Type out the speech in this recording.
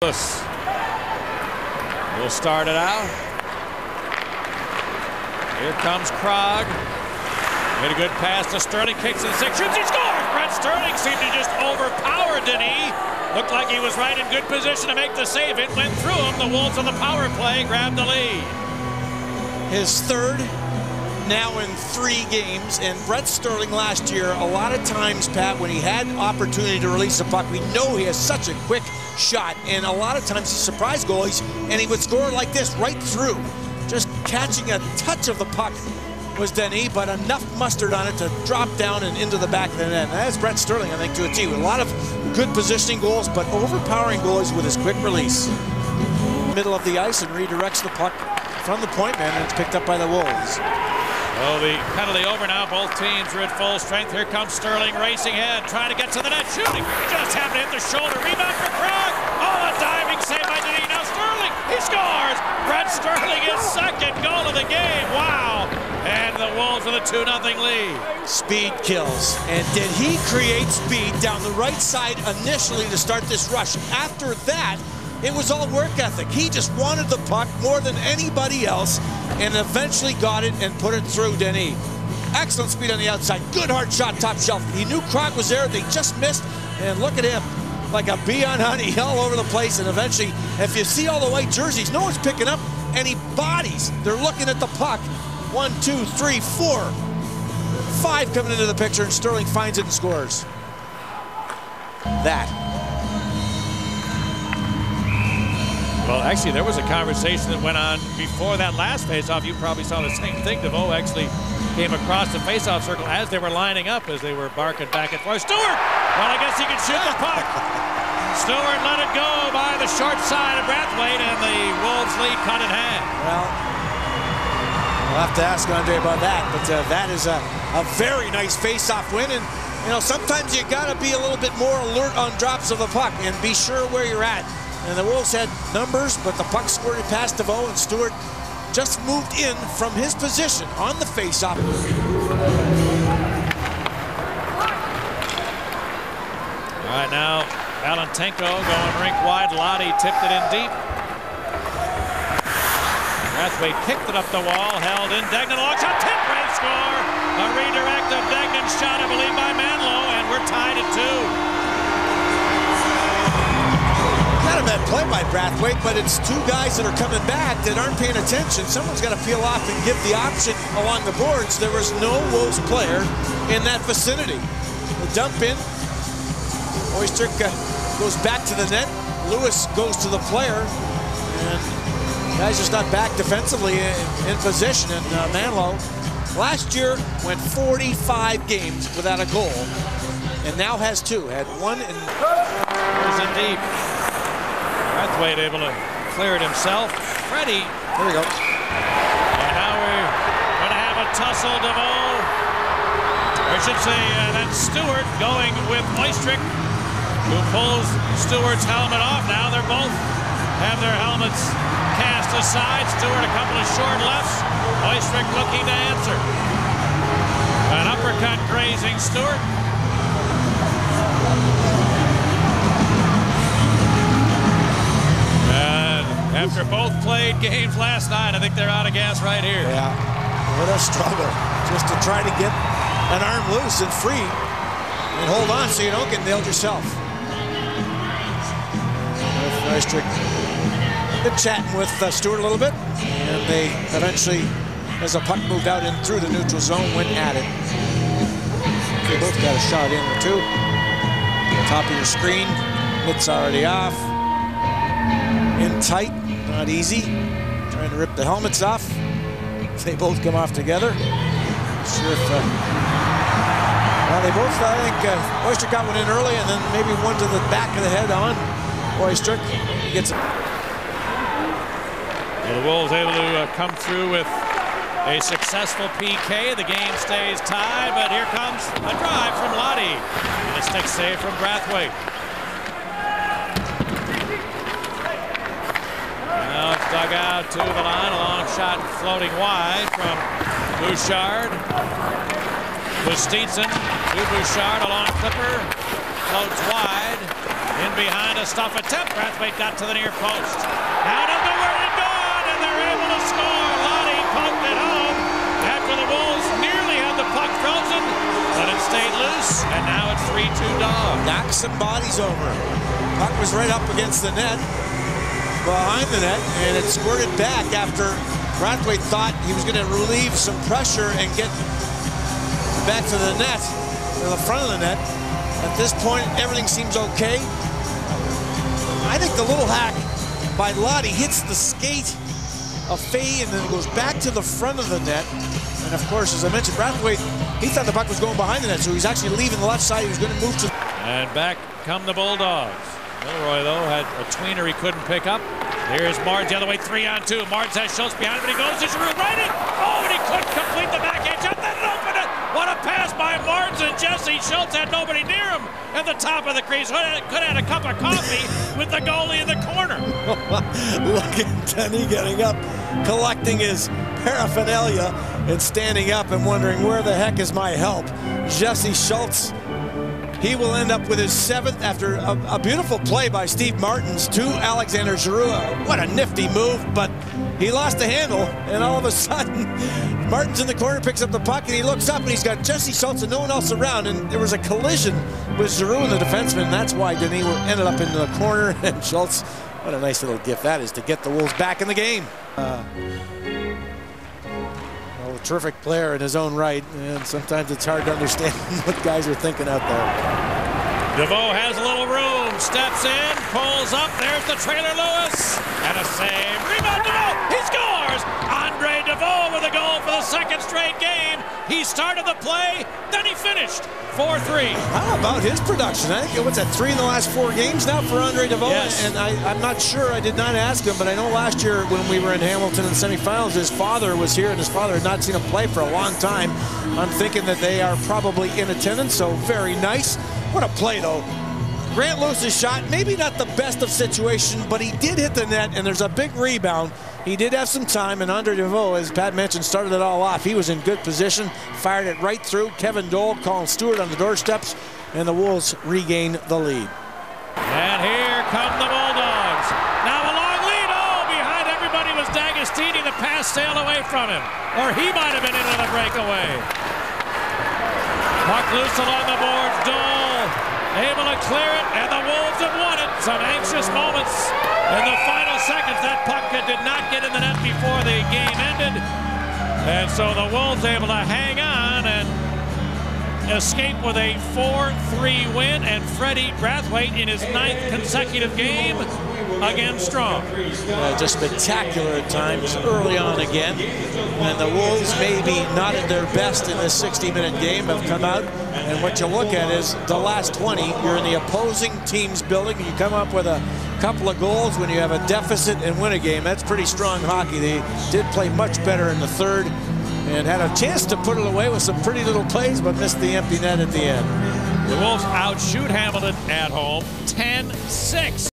We'll start it out. Here comes Krog. Made a good pass to Sterling. Kicks in 6, shoots, he scores! Brett Sterling seemed to just overpower Denis. Looked like he was right in good position to make the save. It went through him. The Wolves on the power play grabbed the lead. His third now in 3 games, and Brett Sterling last year, a lot of times, Pat, when he had opportunity to release the puck, we know he has such a quick shot, and a lot of times he surprised goalies, and he would score like this right through. Just catching a touch of the puck was Denis, but enough mustard on it to drop down and into the back of the net. And that's Brett Sterling, I think, to a T, with a lot of good positioning goals, but overpowering goalies with his quick release. Middle of the ice and redirects the puck from the point man, and it's picked up by the Wolves. Oh, the penalty over now. Both teams are at full strength. Here comes Sterling racing ahead, trying to get to the net, shooting. Just happened to hit the shoulder. Rebound for Krog. Oh, a diving save by Denis. Now Sterling, he scores. Brett Sterling, his second goal of the game. Wow. And the Wolves with a 2-0 lead. Speed kills. And did he create speed down the right side initially to start this rush? After that, it was all work ethic. He just wanted the puck more than anybody else and eventually got it and put it through Denis. Excellent speed on the outside. Good hard shot top shelf. He knew Krog was there. They just missed. And look at him, like a bee on honey, all over the place. And eventually, if you see all the white jerseys, no one's picking up any bodies. They're looking at the puck. 1, 2, 3, 4, 5 coming into the picture, and Sterling finds it and scores. Well, actually, there was a conversation that went on before that last faceoff. You probably saw the same thing. DeVoe actually came across the faceoff circle as they were lining up, as they were barking back and forth. Stewart! Well, I guess he can shoot the puck. Stewart let it go by the short side of Brathwaite, and the Wolves lead cut in half. Well, we'll have to ask Andre about that, but that is a very nice face-off win. And, you know, sometimes you got to be a little bit more alert on drops of the puck and be sure where you're at. And the Wolves had numbers, but the puck squirted past DeVoe, and Stewart just moved in from his position on the face-off. All right, now Valentenko going rink wide. Lottie tipped it in deep. Brathwaite kicked it up the wall, held in. Degnan long shot, tip, red score. A redirect of Degnan's shot, I believe, by Manlow, and we're tied at 2. Not a bad play by Brathwaite, but it's 2 guys that are coming back that aren't paying attention. Someone's got to peel off and give the option along the boards. There was no Wolves player in that vicinity. The dump in. Oyster goes back to the net. Lewis goes to the player. And guys just not back defensively in position. And Manlow last year went 45 games without a goal, and now has 2. Had 1 in. There's a deep. Brathwaite able to clear it himself. Freddie. There we go. And now we're going to have a tussle. DeVoe. I should say that's Stewart going with Oystrick, who pulls Stewart's helmet off. Now they're both have their helmets cast aside. Stewart a couple of short lefts. Oystrick looking to answer. An uppercut grazing Stewart. After both played games last night, I think they're out of gas right here. Yeah, what a struggle just to try to get an arm loose and free and hold on so you don't get nailed yourself. Oystrick been chatting with Stewart a little bit, and they eventually, as the puck moved out and through the neutral zone, went at it. They both got a shot in the 2. Top of your screen, mitts already off. In tight, not easy. Trying to rip the helmets off. They both come off together. Sure if, well, they both, I think, Oyster got one in early, and then maybe one to the back of the head on Oyster. He gets it. Well, the Wolves able to come through with a successful PK. The game stays tied, but here comes a drive from Lottie. And a stick save from Brathwaite. Now it's dug out to the line. A long shot floating wide from Bouchard. Bustitsin to Bouchard. A long clipper. Floats wide. In behind a stuff attempt. Brathwaite got to the near post. Out of the word and gone, and they're able to score. Lottie poked it home after the Wolves nearly had the puck frozen, but it stayed loose, and now it's 3-2 Dogs. Knocked some bodies over. Puck was right up against the net, behind the net, and it squirted back after Brathwaite thought he was going to relieve some pressure and get back to the net, to the front of the net. At this point, everything seems okay. I think the little hack by Lottie hits the skate of Fay and then goes back to the front of the net. And of course, as I mentioned, Brathwaite, he thought the puck was going behind the net, so he's actually leaving the left side. He was going to move to... And back come the Bulldogs. Milroy, though, had a tweener he couldn't pick up. Here's Mards the other way, 3-on-2. Mards has Schultz behind him, but he goes to Giroux, right in. Oh, and he couldn't complete the backhand shot. Then it opened it. What a pass by Mards, and Jesse Schultz had nobody near him at the top of the crease. Could have had a cup of coffee with the goalie in the corner. Look at Denny getting up, collecting his paraphernalia, and standing up and wondering, where the heck is my help? Jesse Schultz, he will end up with his 7th after a beautiful play by Steve Martins to Alexander Giroux. What a nifty move, but he lost the handle, and all of a sudden, Martins in the corner picks up the puck, and he looks up, and he's got Jesse Schultz and no one else around, and there was a collision with Giroux and the defenseman, and that's why Denis ended up in the corner, and Schultz, what a nice little gift that is to get the Wolves back in the game. Terrific player in his own right, and sometimes it's hard to understand what guys are thinking out there. DeVoe has a little room, steps in, pulls up, there's the trailer Lewis, and a save. Rebound DeVoe, he scores! Andre DeVoe with a goal for the 2nd straight game. He started the play, then he finished. 4-3. How about his production? I think, what's that, 3 in the last 4 games now for Andre DeVoe? Yes. And I'm not sure, I did not ask him, but I know last year when we were in Hamilton in the semifinals, his father was here, and his father had not seen him play for a long time. I'm thinking that they are probably in attendance, so very nice. What a play, though. Grant Lewis's shot, maybe not the best of situations, but he did hit the net, and there's a big rebound. He did have some time, and Andre DeVoe, as Pat mentioned, started it all off. He was in good position, fired it right through. Kevin Dole, Colin Stewart on the doorsteps, and the Wolves regain the lead. And here come the Bulldogs. Now a long lead. Oh, behind everybody was D'Agostini. The pass sailed away from him, or he might have been into the breakaway. Puck loose along the boards. Dole able to clear it, and the Wolves have won it. Some anxious moments in the final seconds. That puck did not get in the net before the game ended. And so the Wolves able to hang on and escape with a 4-3 win, and Freddie Brathwaite in his 9th consecutive game again strong. Just spectacular at times early on again. And the Wolves, maybe not at their best in this 60-minute game, have come out. And what you look at is the last 20, you're in the opposing team's building, and you come up with a couple of goals when you have a deficit and win a game. That's pretty strong hockey. They did play much better in the 3rd and had a chance to put it away with some pretty little plays, but missed the empty net at the end. The Wolves outshoot Hamilton at home 10-6.